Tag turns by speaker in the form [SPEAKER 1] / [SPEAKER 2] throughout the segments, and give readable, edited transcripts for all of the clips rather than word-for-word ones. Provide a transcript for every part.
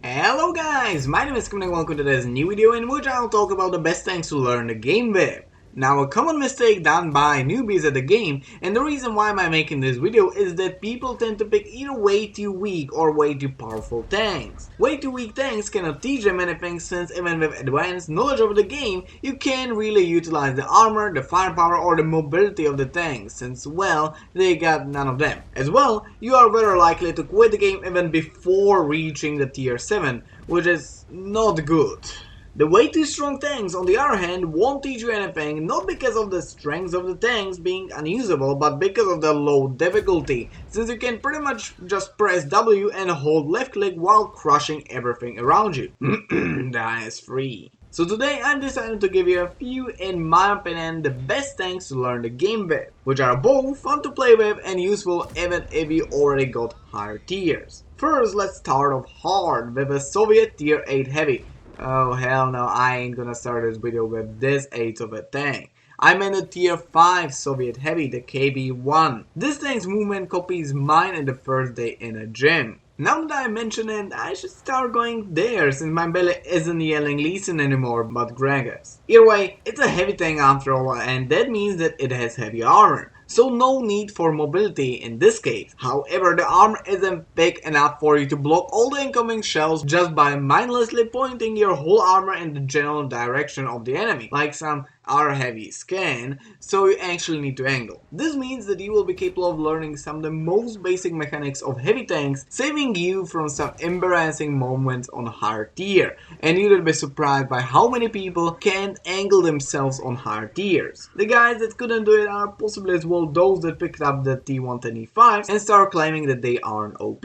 [SPEAKER 1] Hello guys, my name is Kim and welcome to this new video in which I'll talk about the best things to learn the game with. Now, a common mistake done by newbies at the game, and the reason why I'm making this video is that people tend to pick either way too weak or way too powerful tanks. Way too weak tanks cannot teach them anything, since even with advanced knowledge of the game, you can't really utilize the armor, the firepower or the mobility of the tanks, since well, they got none of them. As well, you are very likely to quit the game even before reaching the tier 7, which is not good. The way too strong tanks, on the other hand, won't teach you anything, not because of the strength of the tanks being unusable, but because of the low difficulty, since you can pretty much just press W and hold left click while crushing everything around you. That is free. So today I'm deciding to give you a few, in my opinion, the best tanks to learn the game with, which are both fun to play with and useful even if you already got higher tiers. First, let's start off hard with a Soviet tier 8 heavy. Oh hell no, I ain't gonna start this video with this 8 of a tank. I'm in a tier 5 Soviet heavy, the KB1. This tank's movement copies mine in the first day in a gym. Now that I mention it, I should start going there since my belly isn't yelling Leeson anymore but Gregor's. Either way, it's a heavy tank after all, and that means that it has heavy armor. So no need for mobility in this case. However, the armor isn't big enough for you to block all the incoming shells just by mindlessly pointing your whole armor in the general direction of the enemy, like some R-heavy scan, so you actually need to angle. This means that you will be capable of learning some of the most basic mechanics of heavy tanks, saving you from some embarrassing moments on higher tier, and you'll be surprised by how many people can't angle themselves on higher tiers. The guys that couldn't do it are possibly as well those that picked up the T125 and start claiming that they aren't OP.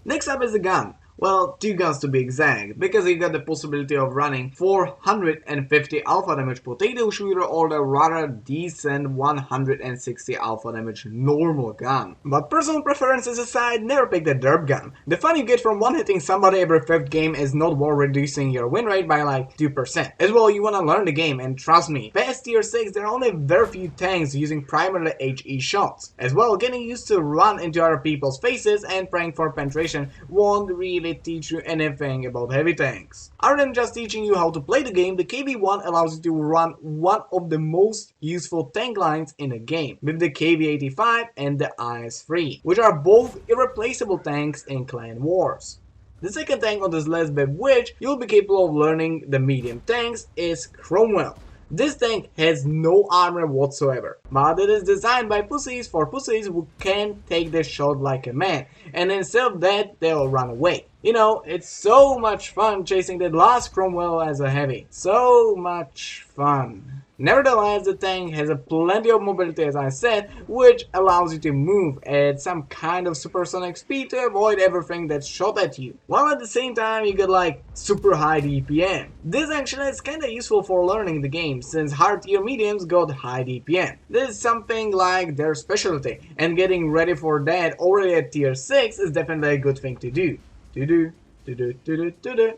[SPEAKER 1] Next up is the gun. Well, 2 guns to be exact, because you got the possibility of running 450 alpha damage potato shooter or the rather decent 160 alpha damage normal gun. But personal preferences aside, never pick the derp gun. The fun you get from one-hitting somebody every 5th game is not worth reducing your win rate by like 2%. As well, you wanna learn the game, and trust me, past tier 6 there are only very few tanks using primarily HE shots. As well, getting used to run into other people's faces and praying for penetration won't really teach you anything about heavy tanks. Other than just teaching you how to play the game, the KB1 allows you to run one of the most useful tank lines in a game, with the TD and the IS-3, which are both irreplaceable tanks in clan wars. The second tank on this list with which you'll be capable of learning the medium tanks is Cromwell. This tank has no armor whatsoever, but it is designed by pussies for pussies who can't take the shot like a man, and instead of that, they'll run away. You know, it's so much fun chasing that last Cromwell as a heavy. So much fun. Nevertheless, the tank has a plenty of mobility, as I said, which allows you to move at some kind of supersonic speed to avoid everything that's shot at you, while at the same time you get like super high DPM. This actually is kinda useful for learning the game, since higher tier mediums got high DPM. This is something like their specialty, and getting ready for that already at tier 6 is definitely a good thing to do.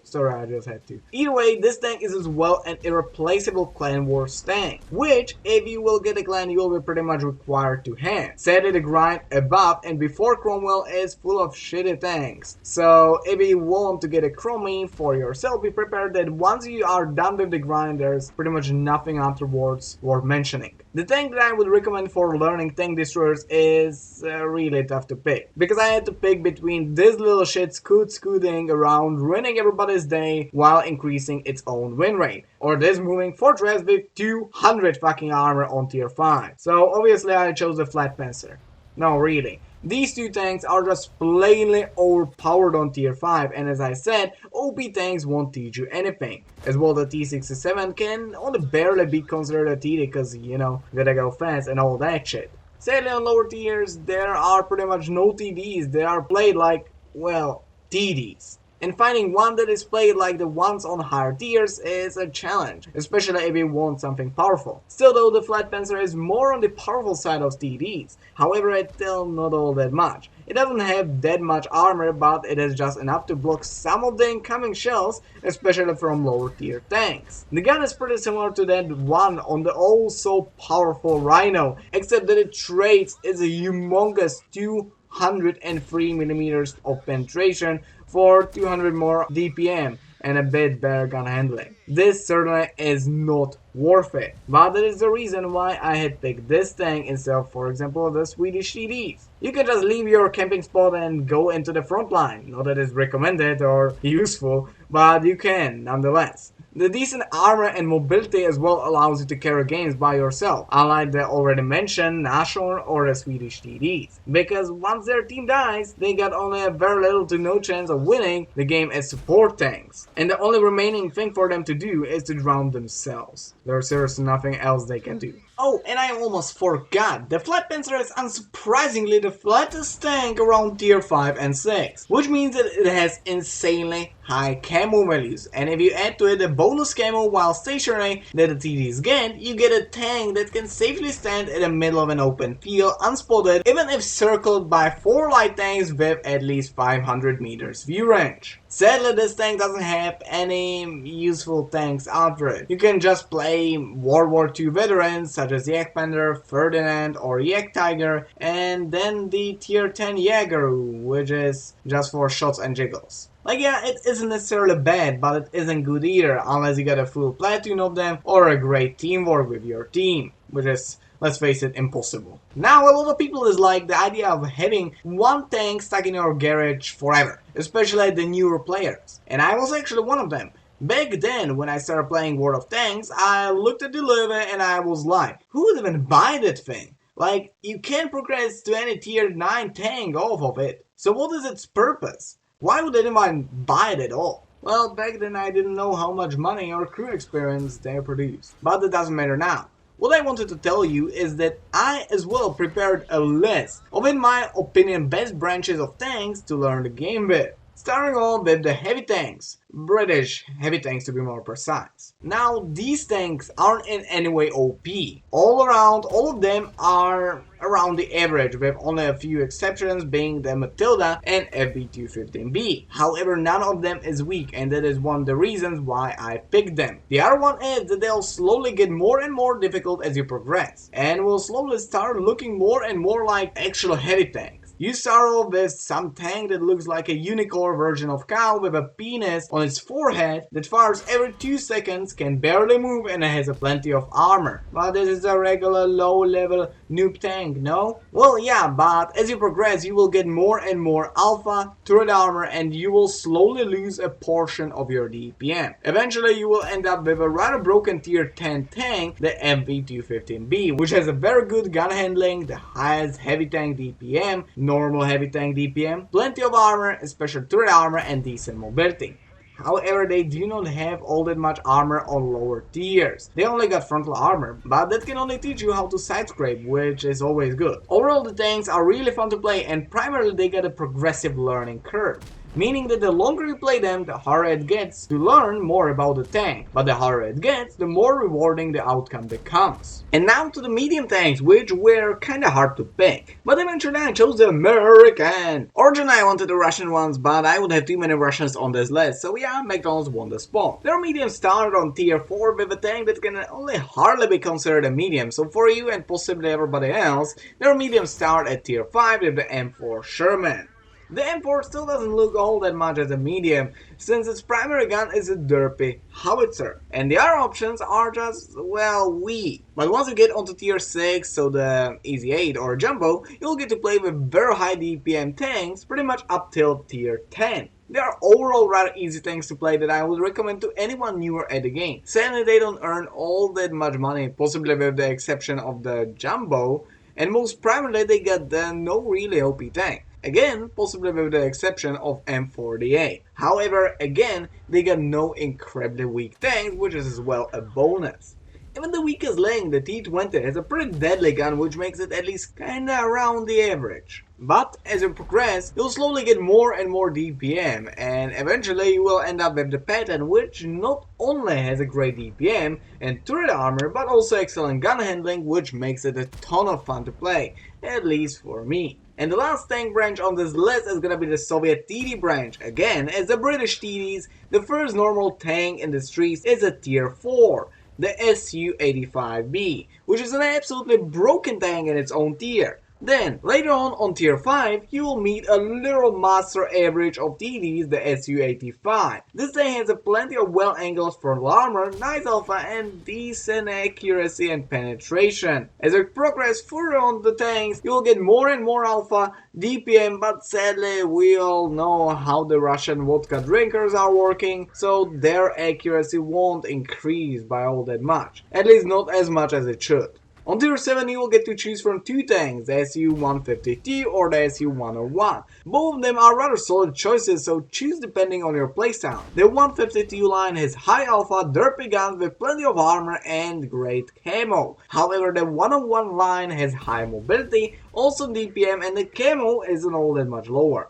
[SPEAKER 1] Sorry, I just had to. Either way, this tank is as well an irreplaceable clan wars tank, which, if you will get a clan, you will be pretty much required to have. Sadly, the grind above and before Cromwell is full of shitty tanks. So, if you want to get a Chromie for yourself, be prepared that once you are done with the grind, there's pretty much nothing afterwards worth mentioning. The tank that I would recommend for learning tank destroyers is really tough to pick, because I had to pick between this little shit scooting around, ruining everybody's day while increasing its own win rate, or this moving fortress with 200 fucking armor on tier 5. So obviously I chose the Flat Panzer. No, really. These two tanks are just plainly overpowered on tier 5, and as I said, OP tanks won't teach you anything. As well, the T67 can only barely be considered a TD because, you know, gotta go fast and all that shit. Sadly, on lower tiers, there are pretty much no TDs. They are played like, well, TDs. And finding one that is played like the ones on higher tiers is a challenge, especially if you want something powerful. Still though, the Flat Panzer is more on the powerful side of TDs, however it's still not all that much. It doesn't have that much armor, but it is just enough to block some of the incoming shells, especially from lower tier tanks. The gun is pretty similar to that one on the also powerful Rhino, except that its traits is a humongous 203 millimeters of penetration for 200 more DPM and a bit better gun handling. This certainly is not worth it, but that is the reason why I had picked this tank instead of, for example, the Swedish TDs. You can just leave your camping spot and go into the front line. Not that it's recommended or useful, but you can nonetheless. The decent armor and mobility as well allows you to carry games by yourself, unlike the already mentioned Nashorn or the Swedish TDs. Because once their team dies, they got only a very little to no chance of winning the game as support tanks. And the only remaining thing for them to do is to drown themselves. There's seriously nothing else they can do. Oh, and I almost forgot, the Flat Panzer is unsurprisingly the flattest tank around tier 5 and 6, which means that it has insanely high camo values, and if you add to it a bonus camo while stationary that the TDs get, you get a tank that can safely stand in the middle of an open field unspotted, even if circled by 4 light tanks with at least 500 meters view range. Sadly, this tank doesn't have any useful tanks after it. You can just play World War II veterans such as Jgpz.IV, Ferdinand or Jagdtiger, and then the tier 10 Jaeger, which is just for shots and jiggles. Like, yeah, it isn't necessarily bad, but it isn't good either, unless you get a full platoon of them or a great teamwork with your team, which is, let's face it, impossible. Now, a lot of people dislike the idea of having one tank stuck in your garage forever, especially the newer players, and I was actually one of them. Back then, when I started playing World of Tanks, I looked at the levy and I was like, who would even buy that thing? Like, you can't progress to any tier 9 tank off of it, so what is its purpose? Why would anyone buy it at all? Well, back then I didn't know how much money or crew experience they produce, but that doesn't matter now. What I wanted to tell you is that I as well prepared a list of, in my opinion, best branches of tanks to learn the game with. Starting off with the heavy tanks, British heavy tanks to be more precise. Now, these tanks aren't in any way OP. All around, all of them are around the average, with only a few exceptions being the Matilda and FB215B. However, none of them is weak, and that is one of the reasons why I picked them. The other one is that they'll slowly get more and more difficult as you progress, and will slowly start looking more and more like actual heavy tanks. You start off with some tank that looks like a unicorn version of cow with a penis on its forehead that fires every 2 seconds, can barely move, and has a plenty of armor. But this is a regular low-level noob tank, no? Well, yeah, but as you progress you will get more and more alpha, turret armor, and you will slowly lose a portion of your DPM. Eventually you will end up with a rather broken tier 10 tank, the FB215B, which has a very good gun handling, the highest heavy tank DPM, normal heavy tank DPM, plenty of armor, special turret armor, and decent mobility. However, they do not have all that much armor on lower tiers. They only got frontal armor, but that can only teach you how to side scrape, which is always good. Overall, the tanks are really fun to play, and primarily they get a progressive learning curve. Meaning that the longer you play them, the harder it gets to learn more about the tank. But the harder it gets, the more rewarding the outcome becomes. And now to the medium tanks, which were kinda hard to pick. But eventually I chose the American. Originally I wanted the Russian ones, but I would have too many Russians on this list, so yeah, McDonald's won the spot. Their medium started on tier 4 with a tank that can only hardly be considered a medium, so for you and possibly everybody else, their medium start at tier 5 with the M4 Sherman. The M4 still doesn't look all that much as a medium, since its primary gun is a derpy howitzer, and the other options are just, well, weak. But once you get onto tier 6, so the Easy 8 or Jumbo, you'll get to play with very high DPM tanks pretty much up till tier 10. They are overall rather easy tanks to play that I would recommend to anyone newer at the game. Sadly, they don't earn all that much money, possibly with the exception of the Jumbo, and most primarily they get the no really OP tank. Again, possibly with the exception of M48. However, again, they got no incredibly weak tanks, which is as well a bonus. Even the weakest link, the T20, has a pretty deadly gun, which makes it at least kinda around the average. But as you progress, you'll slowly get more and more DPM, and eventually you will end up with the Patton, which not only has a great DPM and turret armor, but also excellent gun handling, which makes it a ton of fun to play, at least for me. And the last tank branch on this list is gonna be the Soviet TD branch. Again, as the British TDs, the first normal tank in the streets is a tier 4, the Su-85B, which is an absolutely broken tank in its own tier. Then, later on tier 5, you will meet a little master average of TDs, the Su-85. This thing has a plenty of well angles for armor, nice alpha, and decent accuracy and penetration. As you progress further on the tanks, you will get more and more alpha, DPM, but sadly we all know how the Russian vodka drinkers are working, so their accuracy won't increase by all that much. At least not as much as it should. On tier 7 you will get to choose from two tanks, the Su-150T or the Su-101. Both of them are rather solid choices, so choose depending on your playstyle. The 150T line has high alpha, derpy guns with plenty of armor and great camo. However, the 101 line has high mobility, also DPM, and the camo isn't all that much lower.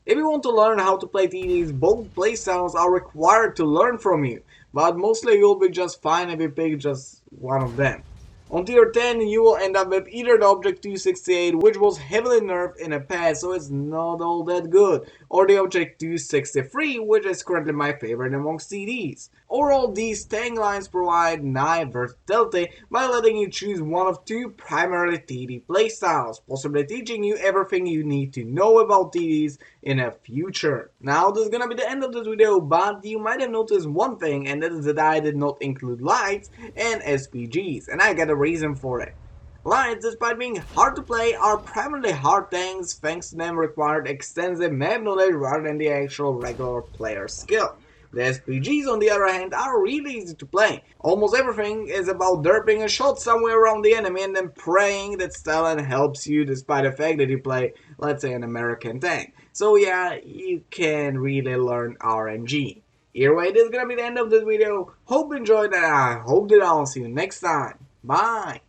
[SPEAKER 1] If you want to learn how to play TDs, both playstyles are required to learn from you, but mostly you'll be just fine if you pick just one of them. On tier 10 you will end up with either the Object-268, which was heavily nerfed in the past so it's not all that good, or the Object-263, which is currently my favorite amongst TDs. Overall, these tank lines provide nice versatility by letting you choose one of two primarily TD playstyles, possibly teaching you everything you need to know about TDs in the future. Now this is gonna be the end of this video, but you might have noticed one thing, and that is that I did not include lights and SPGs, and I got a reason for it. Lights, despite being hard to play, are primarily hard tanks thanks to them required extensive map knowledge rather than the actual regular player skill. The SPGs on the other hand are really easy to play. Almost everything is about derping a shot somewhere around the enemy and then praying that Stalin helps you despite the fact that you play, let's say, an American tank. So yeah, you can really learn RNG. Either way, this is gonna be the end of this video. Hope you enjoyed and I hope that I'll see you next time. Bye!